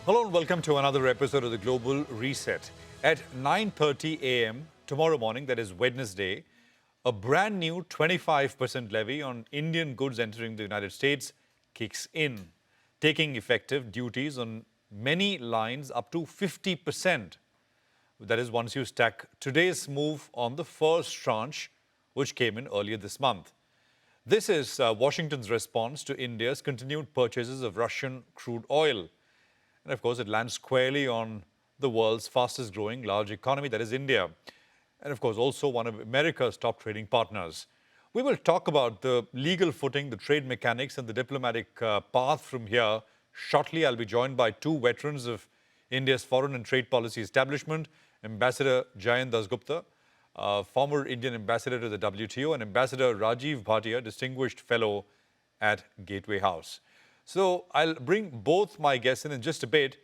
Hello and welcome to another episode of the Global Reset. At 9:30 a.m. tomorrow morning, that is Wednesday, a brand new 25% levy on Indian goods entering the United States kicks in, taking effective duties on many lines up to 50%. That is once you stack today's move on the first tranche, which came in earlier this month. This is Washington's response to India's continued purchases of Russian crude oil. And of course, it lands squarely on the world's fastest growing large economy, that is India. And of course, also one of America's top trading partners. We will talk about the legal footing, the trade mechanics, and the diplomatic path from here shortly. I'll be joined by two veterans of India's foreign and trade policy establishment, Ambassador Jayant Dasgupta, former Indian ambassador to the WTO, and Ambassador Rajiv Bhatia, distinguished fellow at Gateway House. So I'll bring both my guests in just a bit.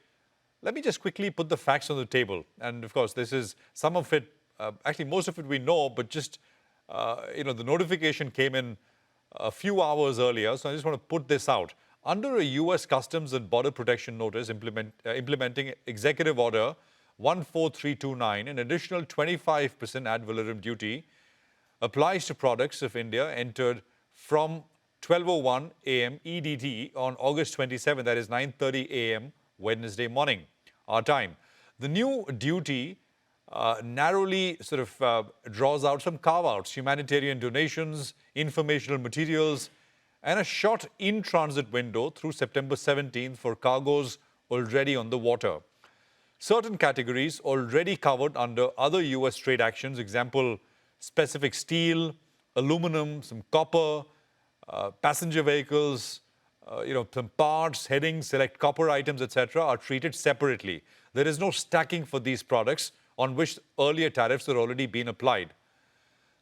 Let me just quickly put the facts on the table. And of course, this is some of it, actually most of it we know, but just, the notification came in a few hours earlier. So I just want to put this out. Under a U.S. Customs and Border Protection Notice implementing Executive Order 14329, an additional 25% ad valorem duty applies to products of India entered from 12:01 a.m. EDT on August 27, that is 9:30 a.m. Wednesday morning, our time. The new duty narrowly draws out some carve-outs, humanitarian donations, informational materials, and a short in-transit window through September 17th for cargoes already on the water. Certain categories already covered under other U.S. trade actions, example, specific steel, aluminum, some copper, passenger vehicles, some parts, headings, select copper items, etc., are treated separately. There is no stacking for these products on which earlier tariffs are already being applied.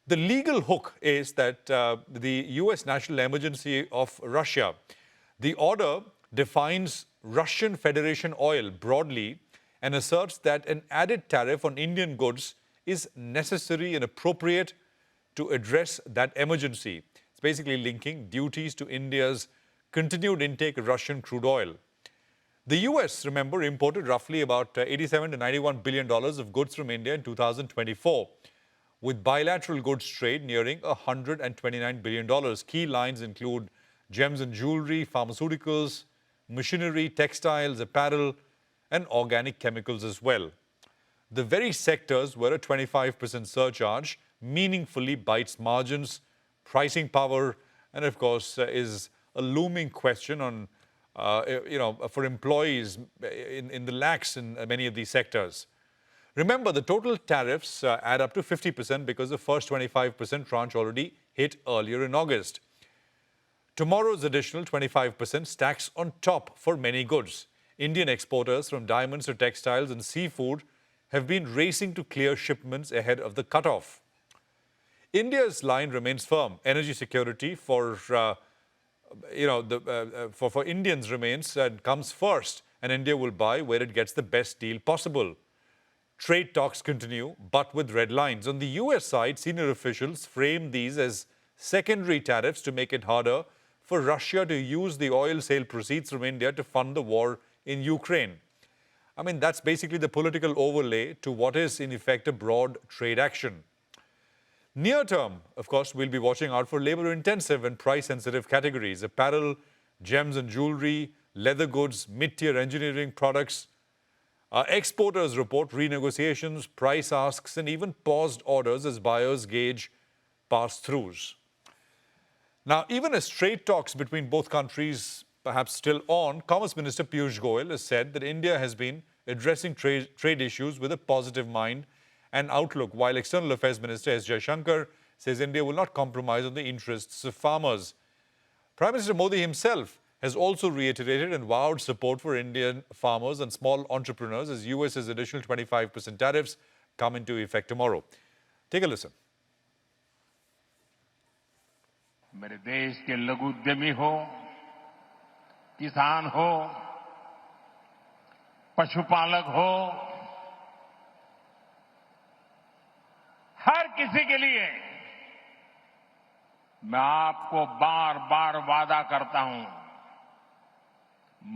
The legal hook is that the U.S. national emergency of Russia, the order defines Russian Federation oil broadly and asserts that an added tariff on Indian goods is necessary and appropriate to address that emergency. Basically linking duties to India's continued intake of Russian crude oil. The US, remember, imported roughly about $87 to $91 billion of goods from India in 2024, with bilateral goods trade nearing $129 billion. Key lines include gems and jewelry, pharmaceuticals, machinery, textiles, apparel, and organic chemicals as well. The very sectors where a 25% surcharge meaningfully bites margins, pricing power, and of course is a looming question on, for employees in the lakhs in many of these sectors. Remember, the total tariffs add up to 50% because the first 25% tranche already hit earlier in August. Tomorrow's additional 25% stacks on top for many goods. Indian exporters from diamonds to textiles and seafood have been racing to clear shipments ahead of the cutoff. India's line remains firm. Energy security for Indians remains and comes first, and India will buy where it gets the best deal possible. Trade talks continue, but with red lines. On the US side, senior officials frame these as secondary tariffs to make it harder for Russia to use the oil sale proceeds from India to fund the war in Ukraine. I mean, that's basically the political overlay to what is, in effect, a broad trade action. Near term, of course, we'll be watching out for labor-intensive and price-sensitive categories, apparel, gems and jewelry, leather goods, mid-tier engineering products. Exporters report renegotiations, price asks, and even paused orders as buyers gauge pass-throughs. Now, even as trade talks between both countries perhaps still on, Commerce Minister Piyush Goyal has said that India has been addressing trade issues with a positive mind and outlook, while External Affairs Minister S. Jaishankar says India will not compromise on the interests of farmers. Prime Minister Modi himself has also reiterated and vowed support for Indian farmers and small entrepreneurs as US's additional 25% tariffs come into effect tomorrow. Take a listen. मेरे देश के लघु उद्यमी हो, किसान हो, पशुपालक हो, हर किसी के लिए मैं आपको बार बार वादा करता हूं,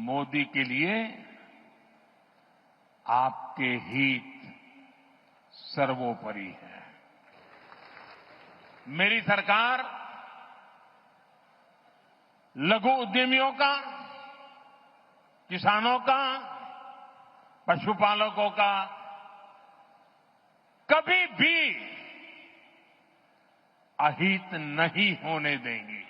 मोदी के लिए आपके हित सर्वोपरि है। मेरी सरकार लघु उद्यमियों का, किसानों का, पशुपालकों का कभी भी अहित नहीं होने देंगी।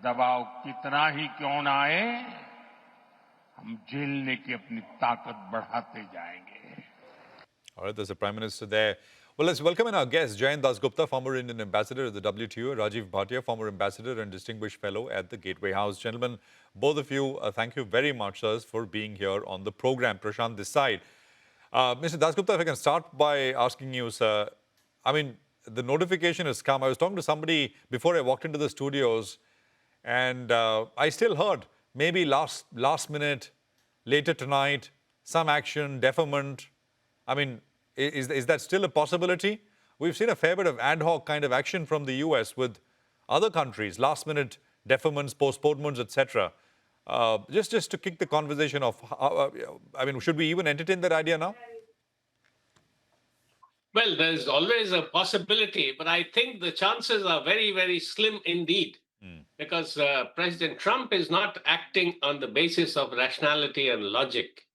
दबाव कितना ही क्यों ना आए, हम झेलने की अपनी ताकत बढ़ाते जाएंगे। All right, there's the Prime Minister there. Well, let's welcome in our guest, Jayant Dasgupta, former Indian ambassador at the WTO, Rajiv Bhatia, former ambassador and distinguished fellow at the Gateway House. Gentlemen, both of you, thank you very much, sirs, for being here on the program. Prashant, this side. Mr. Dasgupta, if I can start by asking you, sir, I mean, the notification has come. I was talking to somebody before I walked into the studios, and I still heard maybe last minute, later tonight, some action, deferment. I mean, is that still a possibility? We've seen a fair bit of ad hoc kind of action from the US with other countries, last minute deferments, postponements, etc. Just to kick the conversation off, I mean, should we even entertain that idea now? Well, there's always a possibility, but I think the chances are very, very slim indeed. Because President Trump is not acting on the basis of rationality and logic.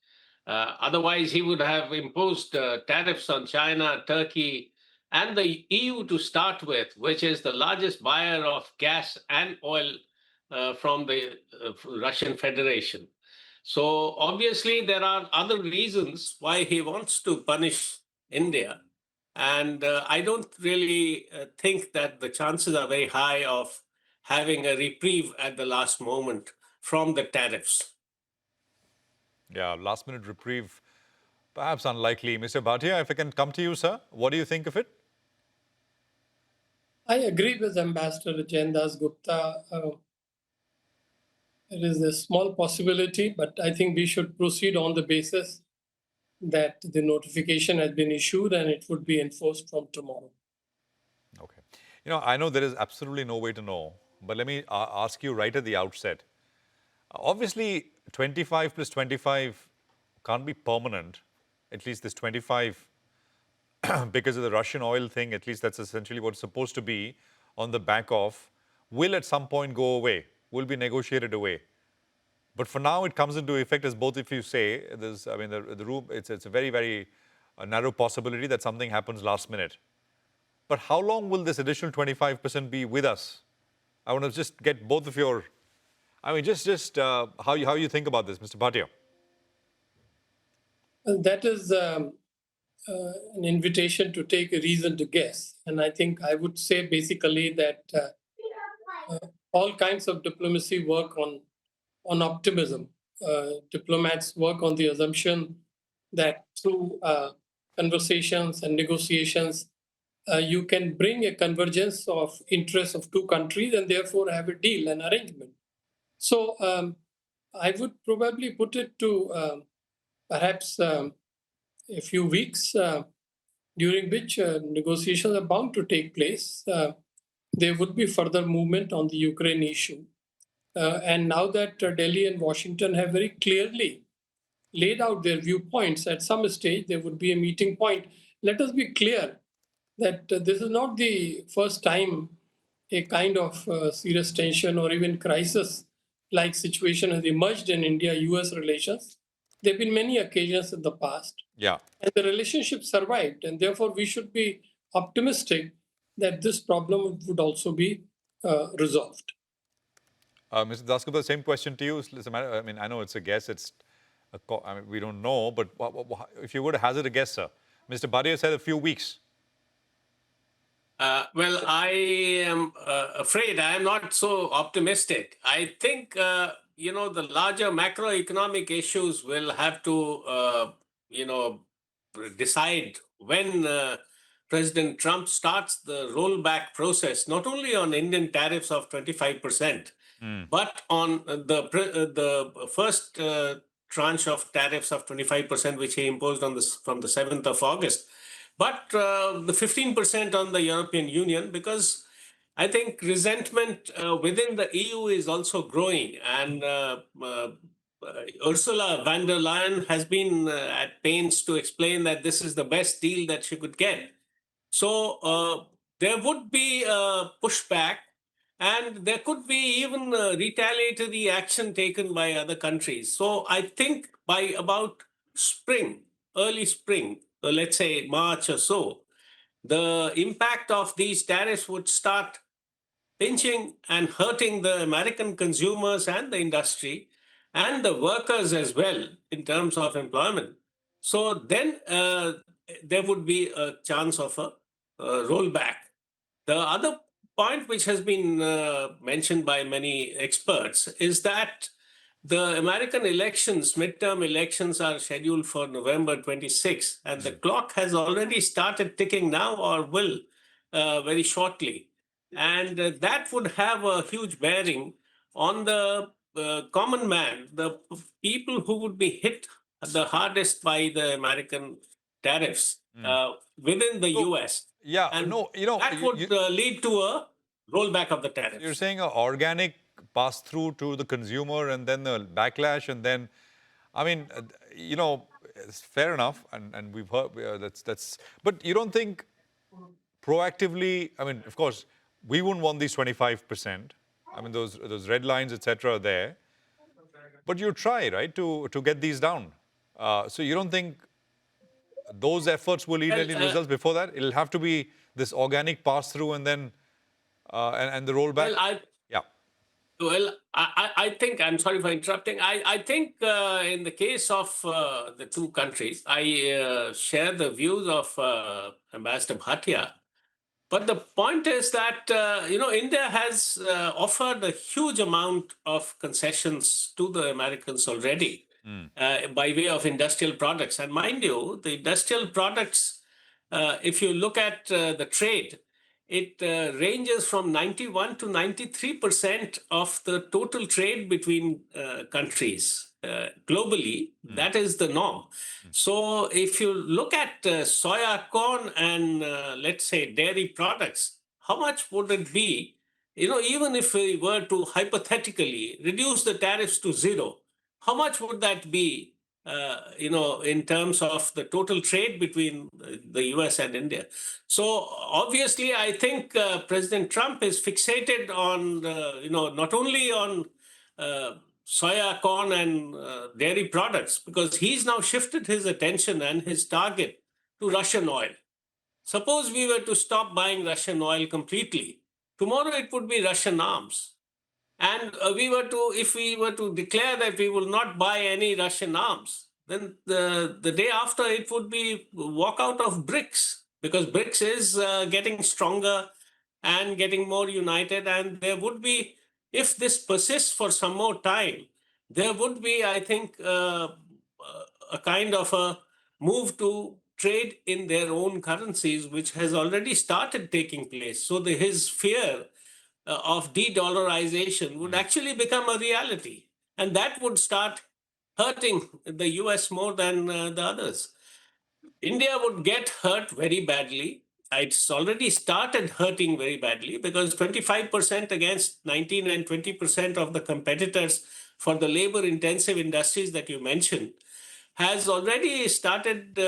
Otherwise, he would have imposed tariffs on China, Turkey, and the EU to start with, which is the largest buyer of gas and oil from the Russian Federation. So obviously, there are other reasons why he wants to punish India. And I don't really think that the chances are very high of having a reprieve at the last moment from the tariffs. Yeah, last minute reprieve, perhaps unlikely. Mr. Bhatia, if I can come to you, sir, what do you think of it? I agree with Ambassador Jayant Dasgupta. It is a small possibility, but I think we should proceed on the basis that the notification has been issued and it would be enforced from tomorrow. Okay. You know, I know there is absolutely no way to know, but let me ask you right at the outset. Obviously, 25 plus 25 can't be permanent, at least this 25 because of the Russian oil thing, at least that's essentially what's supposed to be on the back of, will at some point go away, will be negotiated away. But for now, it comes into effect, as both of you say. There's, I mean, the room, it's a very, very narrow possibility that something happens last minute. But how long will this additional 25% be with us? I want to just get both of your, I mean, just how you think about this, Mr. Bhatia. Well, that is an invitation to take a reason to guess. And I think I would say basically that all kinds of diplomacy work on optimism. Diplomats work on the assumption that through conversations and negotiations, you can bring a convergence of interests of two countries and therefore have a deal, an arrangement. So I would probably put it to perhaps a few weeks during which negotiations are bound to take place. There would be further movement on the Ukraine issue. And now that Delhi and Washington have very clearly laid out their viewpoints, at some stage there would be a meeting point. Let us be clear that this is not the first time a kind of serious tension or even crisis-like situation has emerged in India-US relations. There have been many occasions in the past. Yeah. And the relationship survived. And therefore, we should be optimistic that this problem would also be resolved. Mr. Dasgupta, same question to you. I mean, I know it's a guess. I mean, we don't know, but if you would hazard a guess, sir. Mr. Bhatia said a few weeks. Well, I am afraid I am not so optimistic. I think, the larger macroeconomic issues will have to, decide when President Trump starts the rollback process, not only on Indian tariffs of 25%, but on the first tranche of tariffs of 25%, which he imposed on from the 7th of August. But the 15% on the European Union, because I think resentment within the EU is also growing. And Ursula von der Leyen has been at pains to explain that this is the best deal that she could get. So there would be a pushback, and there could be even retaliatory action taken by other countries. So I think by about spring, early spring, let's say March or so, the impact of these tariffs would start pinching and hurting the American consumers and the industry and the workers as well in terms of employment. So then there would be a chance of a rollback. The other point, which has been mentioned by many experts, is that the American elections, midterm elections, are scheduled for November 26th, and the clock has already started ticking now or will very shortly. And that would have a huge bearing on the common man, the people who would be hit the hardest by the American tariffs within the So, US. yeah, And no, that would lead to a rollback of the tariffs. you're saying an organic pass through to the consumer and then the backlash, and then, I mean, it's fair enough, and we've heard that's. But you don't think proactively? I mean, of course, we wouldn't want these 25%. I mean, those red lines, etc., are there. But you try, right, to get these down. So you don't think those efforts will lead Well, any results before that? It'll have to be this organic pass through and then and the rollback. Yeah. Well, I think, I'm sorry for interrupting. I think in the case of the two countries, I share the views of Ambassador Bhatia. But the point is that, India has offered a huge amount of concessions to the Americans already by way of industrial products. And mind you, the industrial products, if you look at the trade, it ranges from 91 to 93% of the total trade between countries globally. That is the norm. So if you look at soya, corn, and let's say dairy products, how much would it be? Even if we were to hypothetically reduce the tariffs to zero, how much would that be? In terms of the total trade between the US and India. So obviously, I think President Trump is fixated on, not only on soya, corn, and dairy products, because he's now shifted his attention and his target to Russian oil. Suppose we were to stop buying Russian oil completely, tomorrow it would be Russian arms. And if we were to declare that we will not buy any Russian arms, then the day after it would be walk out of BRICS, because BRICS is getting stronger and getting more united. And there would be, if this persists for some more time, there would be, I think, a kind of a move to trade in their own currencies, which has already started taking place. So his fear of de-dollarization would actually become a reality. And that would start hurting the US more than the others. India would get hurt very badly. It's already started hurting very badly, because 25% against 19 and 20% of the competitors for the labor-intensive industries that you mentioned has already started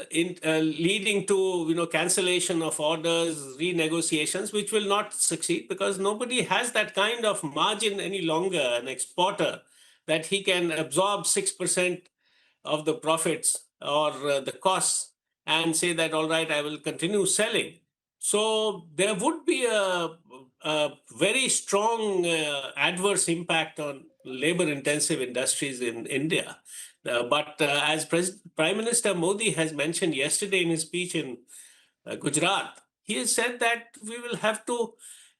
leading to cancellation of orders, renegotiations, which will not succeed, because nobody has that kind of margin any longer, an exporter, that he can absorb 6% of the profits or the costs and say that, all right, I will continue selling. So there would be a very strong adverse impact on labor-intensive industries in India. But as Prime Minister Modi has mentioned yesterday in his speech in Gujarat, he has said that we will have to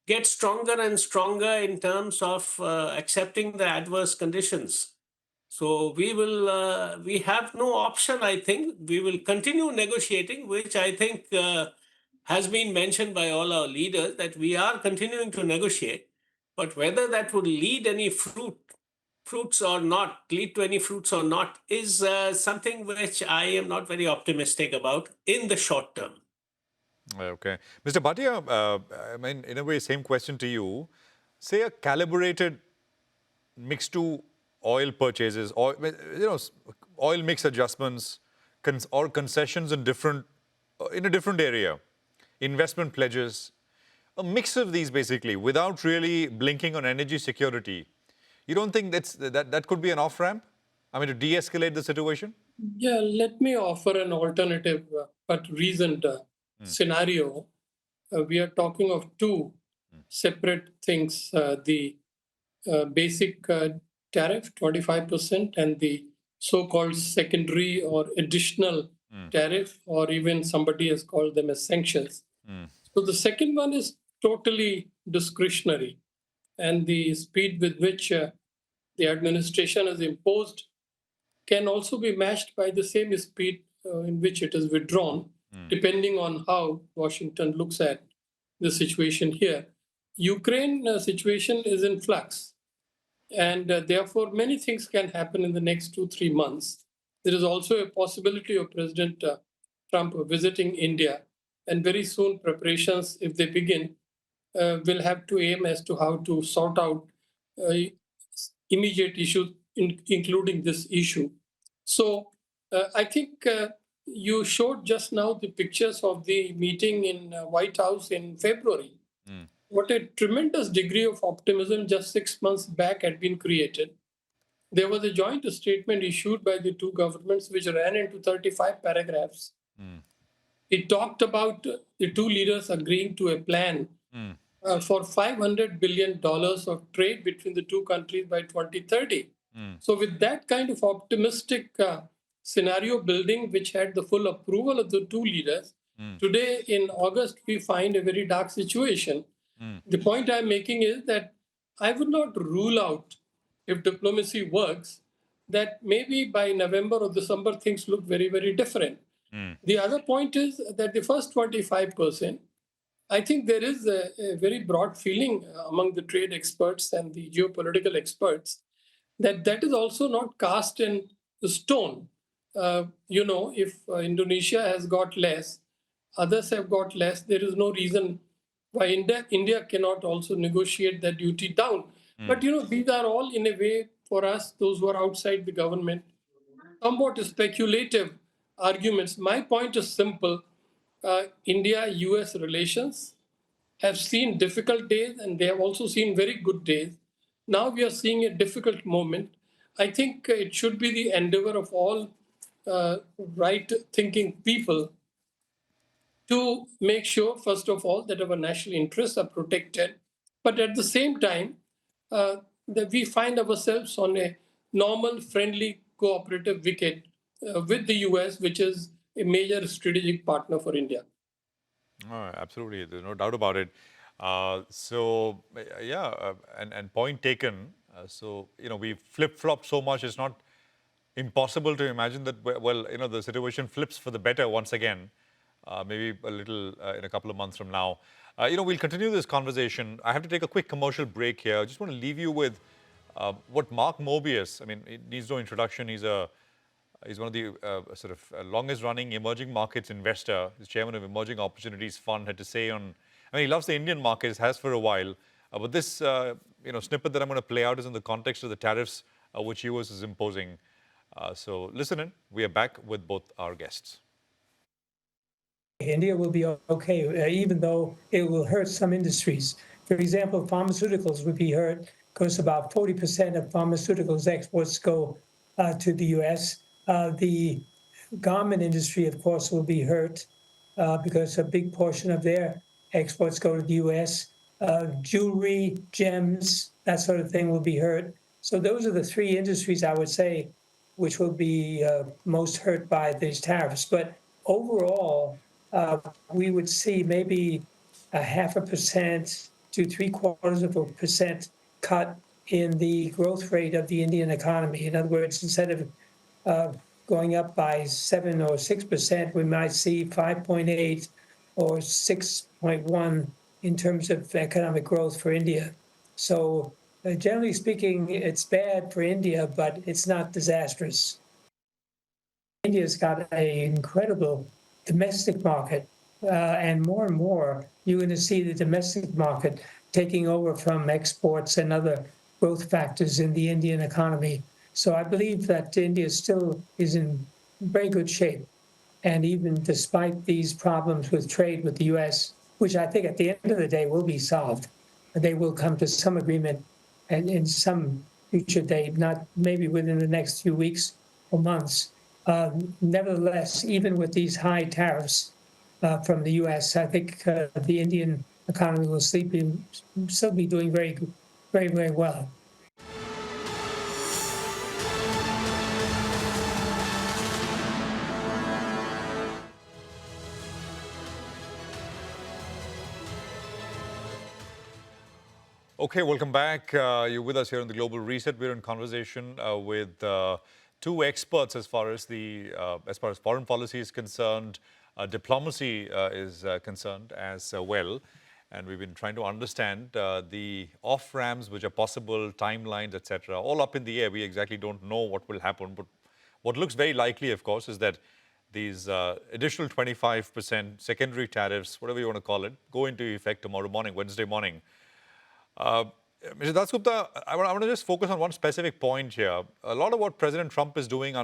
get stronger and stronger in terms of accepting the adverse conditions. So we have no option, I think. We will continue negotiating, which I think has been mentioned by all our leaders, that we are continuing to negotiate. But whether that would lead any fruits or not, lead to any fruits or not, is something which I am not very optimistic about in the short term. Okay. Mr. Bhatia, I mean, in a way, same question to you. Say a calibrated mix to oil purchases, oil mix adjustments, or concessions in a different area, investment pledges, a mix of these basically, without really blinking on energy security. You don't think that could be an off-ramp? I mean, to de-escalate the situation? Yeah, let me offer an alternative but reasoned scenario. We are talking of two separate things, the basic tariff, 25%, and the so-called secondary or additional tariff, or even somebody has called them as sanctions. So the second one is totally discretionary, and the speed with which the administration has imposed can also be matched by the same speed in which it is withdrawn, depending on how Washington looks at the situation here. Ukraine situation is in flux, and therefore many things can happen in the next 2-3 months. There is also a possibility of President Trump visiting India, and very soon preparations, if they begin, will have to aim as to how to sort out immediate issues, including this issue. So I think you showed just now the pictures of the meeting in White House in February. What a tremendous degree of optimism just 6 months back had been created. There was a joint statement issued by the two governments which ran into 35 paragraphs. It talked about the two leaders agreeing to a plan for $500 billion of trade between the two countries by 2030. So with that kind of optimistic scenario building, which had the full approval of the two leaders, today in August, we find a very dark situation. The point I'm making is that I would not rule out, if diplomacy works, that maybe by November or December, things look very, very different. The other point is that the first 25%, I think there is a very broad feeling among the trade experts and the geopolitical experts that is also not cast in stone. If Indonesia has got less, others have got less, there is no reason why India cannot also negotiate that duty down. But, these are all in a way for us, those who are outside the government, somewhat speculative arguments. My point is simple. India-US relations have seen difficult days, and they have also seen very good days. Now we are seeing a difficult moment. I think it should be the endeavor of all right-thinking people to make sure, first of all, that our national interests are protected, but at the same time, that we find ourselves on a normal, friendly, cooperative wicket with the US, which is a major strategic partner for India. Oh, absolutely. There's no doubt about it. And point taken. We've flip-flopped so much, it's not impossible to imagine that, the situation flips for the better once again, maybe a little in a couple of months from now. We'll continue this conversation. I have to take a quick commercial break here. I just want to leave you with what Mark Mobius, he needs no introduction. He's one of the longest-running emerging markets investor. He's chairman of Emerging Opportunities Fund. Had to say he loves the Indian markets, has for a while. But this, snippet that I'm going to play out is in the context of the tariffs which US is imposing. So listen in. We are back with both our guests. India will be okay, even though it will hurt some industries. For example, pharmaceuticals would be hurt because about 40% of pharmaceuticals exports go to the US. The garment industry, of course, will be hurt because a big portion of their exports go to the US. Jewelry, gems, that sort of thing will be hurt. So those are the three industries, I would say, which will be most hurt by these tariffs. But overall, we would see maybe 0.5% to 0.75% cut in the growth rate of the Indian economy. In other words, instead of going up by 7 or 6%, we might see 5.8 or 6.1 in terms of economic growth for India. So generally speaking, it's bad for India, but it's not disastrous. India's got an incredible domestic market, and more, you're going to see the domestic market taking over from exports and other growth factors in the Indian economy. So I believe that India still is in very good shape. And even despite these problems with trade with the US, which I think at the end of the day will be solved, they will come to some agreement and in some future date, not maybe within the next few weeks or months. Nevertheless, even with these high tariffs from the US, I think the Indian economy will still be doing very, very, very well. Okay, welcome back. You're with us here on the Global Reset. We're in conversation with two experts as far as foreign policy is concerned, diplomacy is concerned as well. And we've been trying to understand the off-ramps which are possible, timelines, etc. All up in the air. We exactly don't know what will happen. But what looks very likely, of course, is that these additional 25% secondary tariffs, whatever you want to call it, go into effect tomorrow morning, Wednesday morning. Mr. Dasgupta, I want to just focus on one specific point here. A lot of what President Trump is doing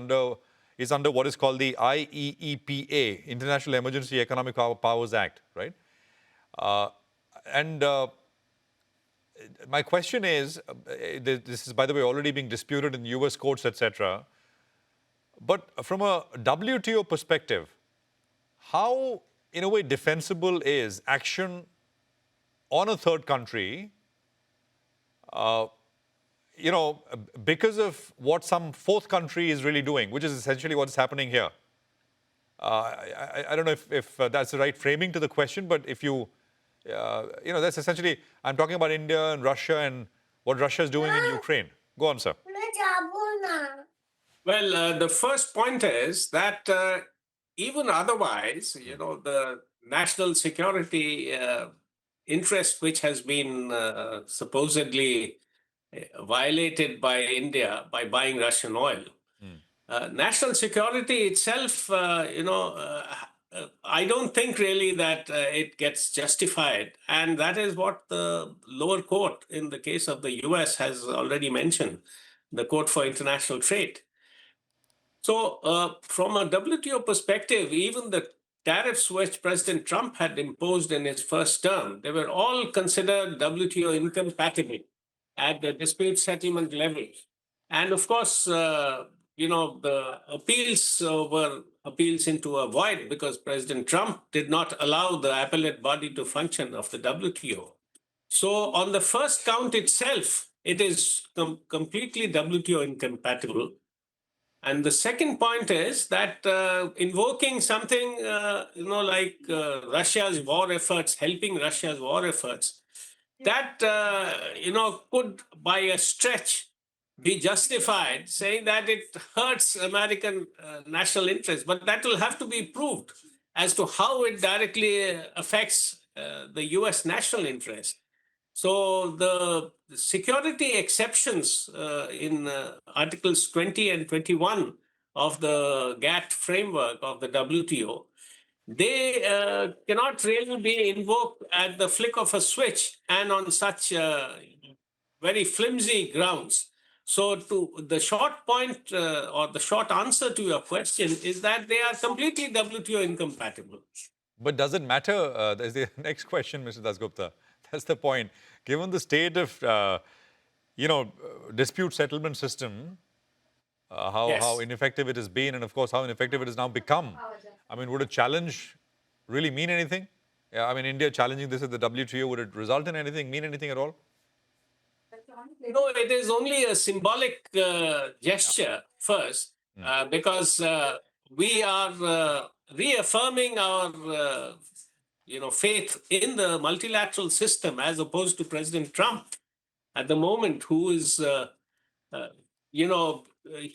is under what is called the IEEPA, International Emergency Economic Powers Act, right? My question is, this is, by the way, already being disputed in US courts, etc. But from a WTO perspective, how, in a way, defensible is action on a third country because of what some fourth country is really doing, which is essentially what's happening here? I don't know if that's the right framing to the question, but if that's essentially, I'm talking about India and Russia and what Russia is doing in Ukraine. Go on, sir. Well, the first point is that even otherwise, the national security interest, which has been supposedly violated by India by buying Russian oil. National security itself, I don't think really that it gets justified. And that is what the lower court in the case of the US has already mentioned, the Court for International Trade. So from a WTO perspective, even the tariffs which President Trump had imposed in his first term, they were all considered WTO incompatible at the dispute settlement level. And of course, the appeals were appeals into a void because President Trump did not allow the appellate body to function of the WTO. So on the first count itself, it is completely WTO incompatible. And the second point is that invoking something, like Russia's war efforts, helping Russia's war efforts, that, could by a stretch be justified, saying that it hurts American national interest. But that will have to be proved as to how it directly affects the US national interest. So the security exceptions in Articles 20 and 21 of the GATT framework of the WTO, they cannot really be invoked at the flick of a switch and on such very flimsy grounds. So to the short point or the short answer to your question is that they are completely WTO incompatible. But does it matter? There's the next question, Mr. Dasgupta. That's the point. Given the state of, dispute settlement system, how ineffective it has been, and of course, how ineffective it has now become. I mean, would a challenge really mean anything? I mean, India challenging this at the WTO, would it result in anything, mean anything at all? No, it is only a symbolic gesture first, because we are reaffirming our faith in the multilateral system as opposed to President Trump at the moment, who is,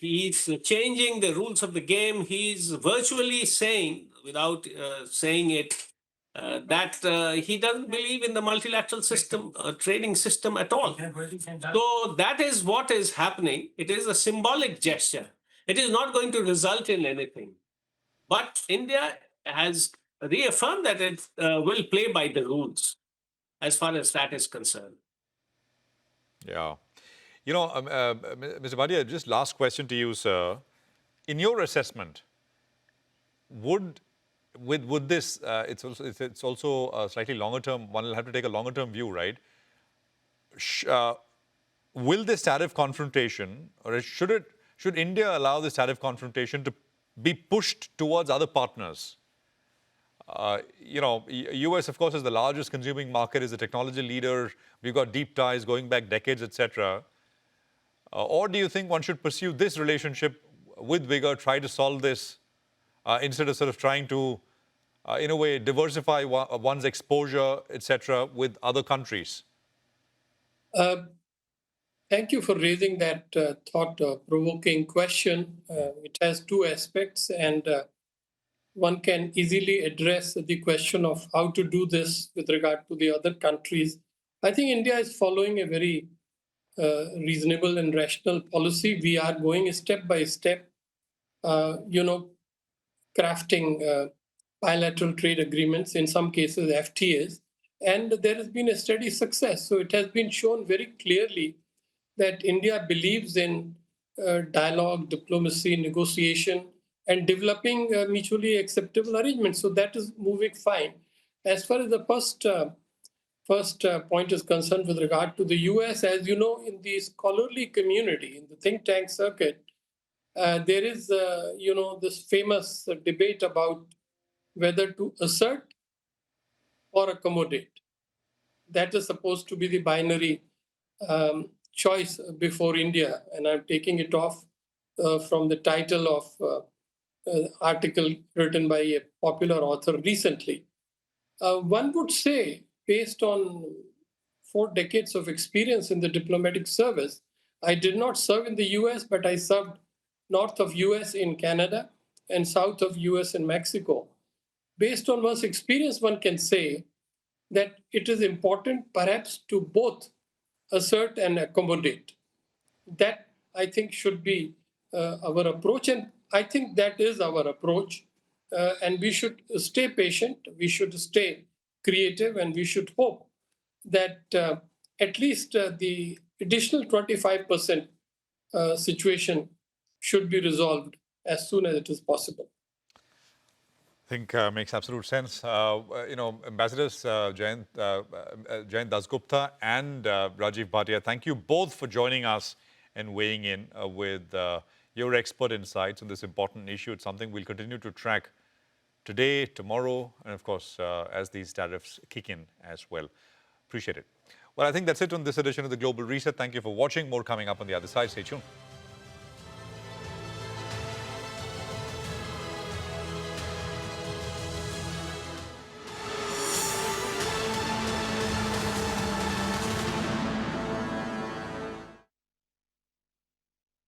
he's changing the rules of the game. He's virtually saying, without saying it, that he doesn't believe in the multilateral system, trading system at all. So that is what is happening. It is a symbolic gesture. It is not going to result in anything. But India has reaffirmed that it will play by the rules as far as that is concerned. Yeah. Mr. Bhatia, just last question to you, sir. In your assessment, would this, it's also a slightly longer term, one will have to take a longer term view, right? Will this tariff confrontation, or should India allow this tariff confrontation to be pushed towards other partners? US, of course, is the largest consuming market, is the technology leader. We've got deep ties going back decades, etc. Or do you think one should pursue this relationship with vigor, try to solve this instead of sort of trying to, in a way, diversify one's exposure, etc., with other countries? Thank you for raising that thought-provoking question. It has two aspects, and one can easily address the question of how to do this with regard to the other countries. I think India is following a very reasonable and rational policy. We are going step by step, crafting bilateral trade agreements, in some cases FTAs, and there has been a steady success. So it has been shown very clearly that India believes in dialogue, diplomacy, negotiation, and developing mutually acceptable arrangements. So that is moving fine. As far as the first point is concerned with regard to the US, as you know, in the scholarly community, in the think tank circuit, there is, this famous debate about whether to assert or accommodate. That is supposed to be the binary choice before India, and I'm taking it off from the title of article written by a popular author recently. One would say, based on 4 decades of experience in the diplomatic service, I did not serve in the US, but I served north of US in Canada and south of US in Mexico. Based on one's experience, one can say that it is important perhaps to both assert and accommodate. That, I think, should be our approach, and I think that is our approach. And we should stay patient, we should stay creative, and we should hope that at least the additional 25% situation should be resolved as soon as it is possible. I think makes absolute sense. Ambassadors Jayant Dasgupta and Rajiv Bhatia, thank you both for joining us and weighing in with your expert insights on this important issue. It's something we'll continue to track today, tomorrow, and of course, as these tariffs kick in as well. Appreciate it. Well, I think that's it on this edition of the Global Reset. Thank you for watching. More coming up on the other side. Stay tuned.